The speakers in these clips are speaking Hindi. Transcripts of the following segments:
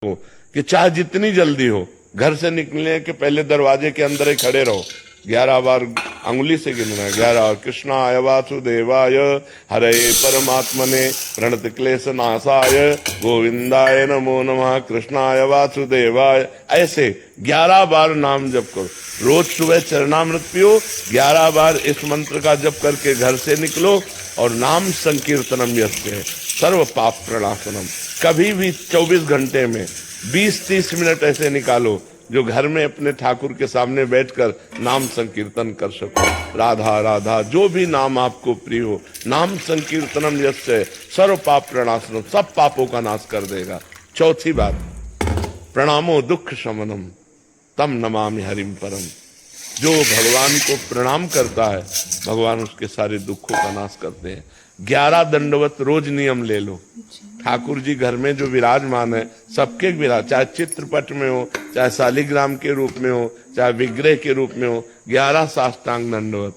हो कि चाहे जितनी जल्दी हो घर से निकलने के पहले दरवाजे के अंदर ही खड़े रहो। 11 बार अंगुली से गिनना है। 11 कृष्णाय वासुदेवाय हरे परमात्मने प्रणत क्लेश नाशाय गोविंदाय नमो नमः कृष्णाय वासुदेवाय। ऐसे 11 बार नाम जप करो। रोज सुबह चरणामृत पियो। 11 बार इस मंत्र का जप करके घर से निकलो और नाम संकीर्तनम यस्य सर्व पाप प्रणाशनम। कभी भी 24 घंटे में 20-30 मिनट ऐसे निकालो जो घर में अपने ठाकुर के सामने बैठकर नाम संकीर्तन कर सको। राधा राधा जो भी नाम आपको प्रिय हो, नाम संकीर्तनम यस्य सर्व पाप प्रणाशनम, सब पापों का नाश कर देगा। चौथी बात, प्रणामो दुख शमनम तम नमामि हरिम परम। जो भगवान को प्रणाम करता है भगवान उसके सारे दुखों का नाश करते हैं। 11 दंडवत रोज नियम ले लो। ठाकुर जी घर में जो विराजमान है सबके विराज, चाहे चित्रपट में हो, चाहे शालिग्राम के रूप में हो, चाहे विग्रह के रूप में हो, 11 साष्टांग दंडवत।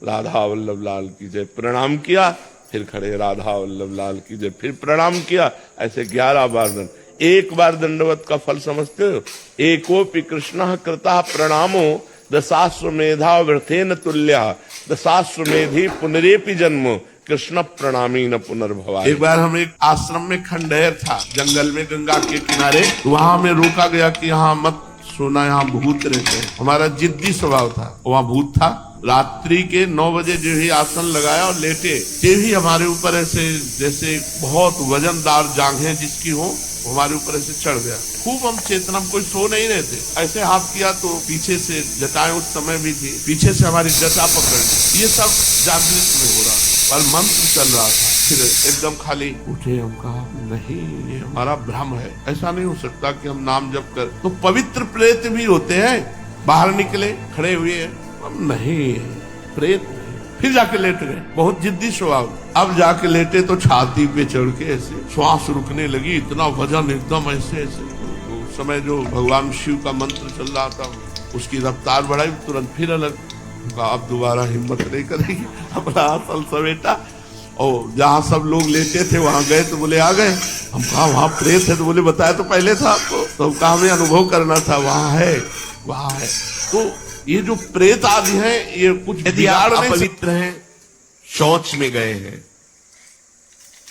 राधा वल्लभ लाल की जय, प्रणाम किया फिर खड़े, राधा वल्लभ लाल की जय, फिर प्रणाम किया, ऐसे 11 बार दंड। एक बार दंडवत का फल समझते हो? एकोपि कृष्ण कृता प्रणामो दशाश्वमेधा वृथेन तुल्य दशाश्वमेधि पुनरेपि जन्म कृष्ण प्रणामी न पुनर्भवा। एक बार हम एक आश्रम में खंडहर था जंगल में गंगा के किनारे, वहां हमें रोका गया कि यहाँ मत सोना, यहाँ भूत रहते हैं। हमारा जिद्दी स्वभाव था, वहाँ भूत था। रात्रि के 9 बजे जो ही आसन लगाया और लेटे, ये भी हमारे ऊपर ऐसे जैसे बहुत वजनदार जांघें जिसकी हो हमारे ऊपर ऐसे चढ़ गया। खूब हम चेतना, कोई सो नहीं रहे थे, ऐसे हाथ किया तो पीछे से जटाएं उस समय भी थी, पीछे से हमारी जटा पकड़ ली। ये सब जागृत में हो रहा था और मंत्र चल रहा था। फिर एकदम खाली उठे, हम कहा नहीं ये हमारा भ्रम है, ऐसा नहीं हो सकता कि हम नाम जप कर। तो पवित्र प्रेत भी होते हैं, बाहर निकले खड़े हुए, हम नहीं प्रेत। फिर जाके लेट गए, बहुत जिद्दी स्वभाव। अब जाके लेटे तो छाती पे चढ़ के ऐसे श्वास रुकने लगी, इतना वजन एकदम ऐसे ऐसे। उस समय जो भगवान शिव का मंत्र चल रहा था उसकी रफ्तार बढ़ाई, तुरंत फिर अलग। अब दोबारा हिम्मत नहीं करेगी, अपना असल समेटा और जहाँ सब लोग लेटे थे वहां गए तो बोले आ गए। हम कहा वहां प्रेत है, तो बोले बताया तो पहले था आपको, तो कहा हमें अनुभव करना था, वहां है वहां है। तो ये जो प्रेत आदि हैं ये कुछ यदि आप अपवित्र हैं, शौच में गए हैं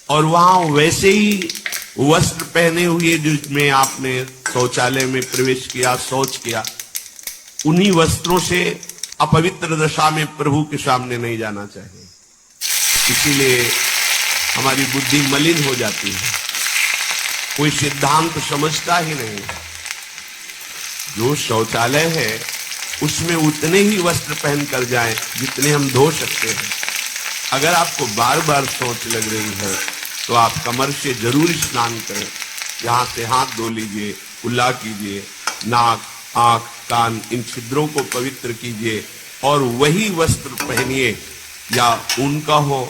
और वहां वैसे ही वस्त्र पहने हुए जिसमें आपने शौचालय में प्रवेश किया, शौच किया, उन्हीं वस्त्रों से अपवित्र दशा में प्रभु के सामने नहीं जाना चाहिए। इसीलिए हमारी बुद्धि मलिन हो जाती है, कोई सिद्धांत समझता ही नहीं। जो शौचालय है उसमें उतने ही वस्त्र पहन कर जाएं जितने हम धो सकते हैं। अगर आपको बार बार शौच लग रही है तो आप कमर से जरूर स्नान करें, यहाँ से हाथ धो लीजिए, कुल्ला कीजिए, नाक, आंख, कान, इन छिद्रों को पवित्र कीजिए और वही वस्त्र पहनिए, या उनका हो,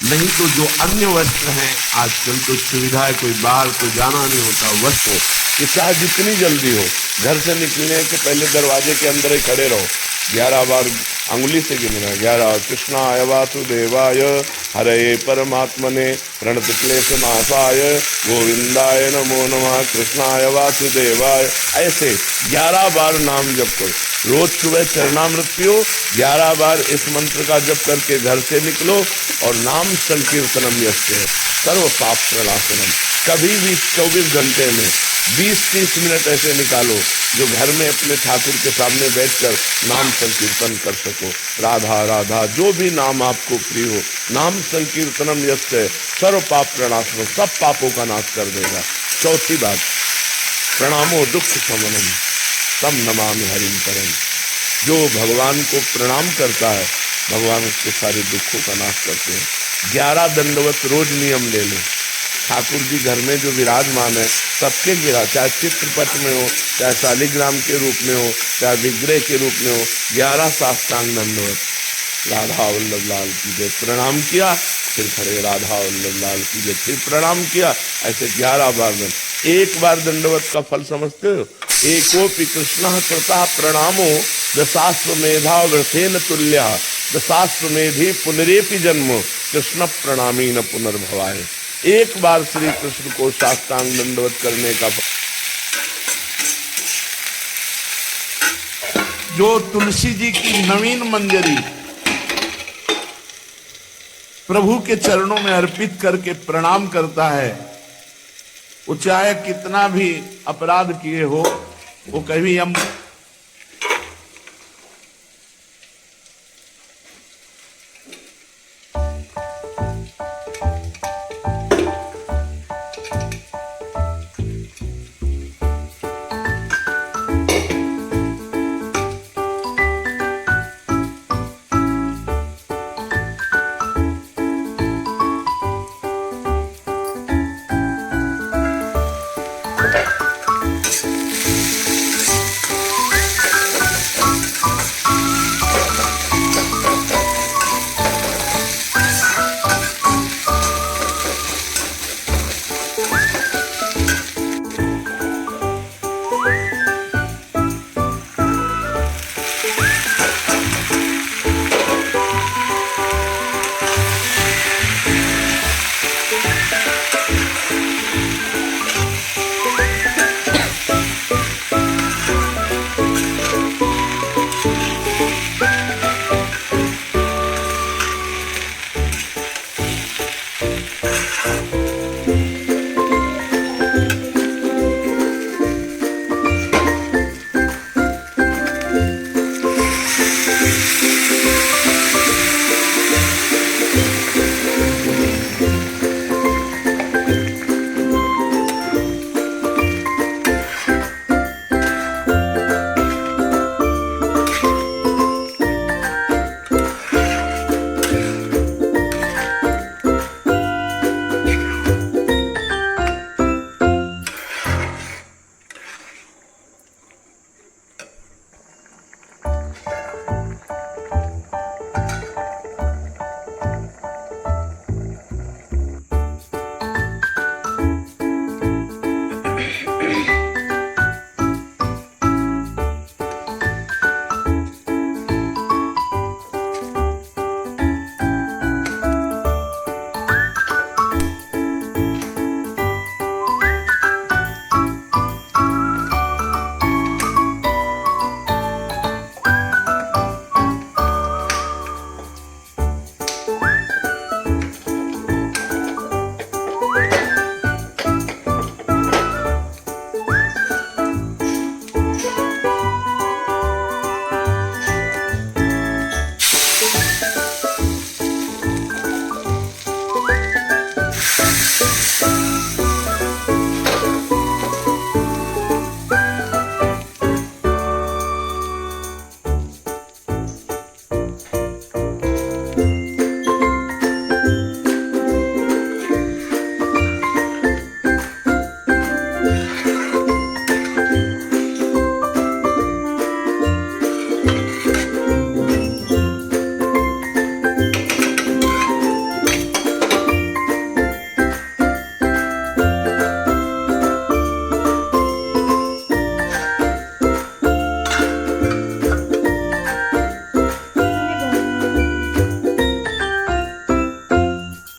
नहीं तो जो अन्य वस्त्र हैं, आजकल तो सुविधा है, कोई बाहर को जाना नहीं होता, वस्त्र कि चाहे जितनी जल्दी हो घर से निकलने के पहले दरवाजे के अंदर ही खड़े रहो। 11 बार अंगुली से गिनना है। 11 कृष्णाय वासुदेवाय हरे परमात्मने प्रणत क्लेश नाशाय गोविंदाय नमो नमः कृष्णाय वासुदेवाय। ऐसे 11 बार नाम जप करो। रोज सुबह चरणामृत पियो। 11 बार इस मंत्र का जप करके घर से निकलो और नाम संकीर्तनम यस्य सर्व पाप प्रणाशनम। कभी भी 24 घंटे में 20-30 मिनट ऐसे निकालो जो घर में अपने ठाकुर के सामने बैठकर नाम संकीर्तन कर सको। राधा राधा जो भी नाम आपको प्रिय हो, नाम संकीर्तनम यस्य सर्व पाप प्रणाशनम, सब पापों का नाश कर देगा। चौथी बात, प्रणामो दुख शमनम तम नमामि हरिम परम। जो भगवान को प्रणाम करता है भगवान उसके सारे दुखों का नाश करते हैं। 11 दंडवत रोज नियम ले लो। ठाकुर जी घर में जो विराजमान है सबके विराज, चाहे चित्रपट में हो, चाहे शालिग्राम के रूप में हो, चाहे विग्रह के रूप में हो, 11 साष्टांग दंडवत। राधा वल्लभ लाल की जय, प्रणाम किया फिर खड़े, राधा वल्लभ लाल की जय, फिर प्रणाम किया, ऐसे 11 बार दंड। एक बार दंडवत का फल समझते हो? एकोपि कृष्ण कृता प्रणामो दशाश्वमेधा वृथेन तुल्य दशाश्वमेधि पुनरेपि जन्म कृष्ण प्रणामी न पुनर्भवाय। एक बार श्री कृष्ण को साष्टांग दंडवत करने का जो तुलसी जी की नवीन मंजरी प्रभु के चरणों में अर्पित करके प्रणाम करता है, वो चाहे कितना भी अपराध किए हो, वो कभी हम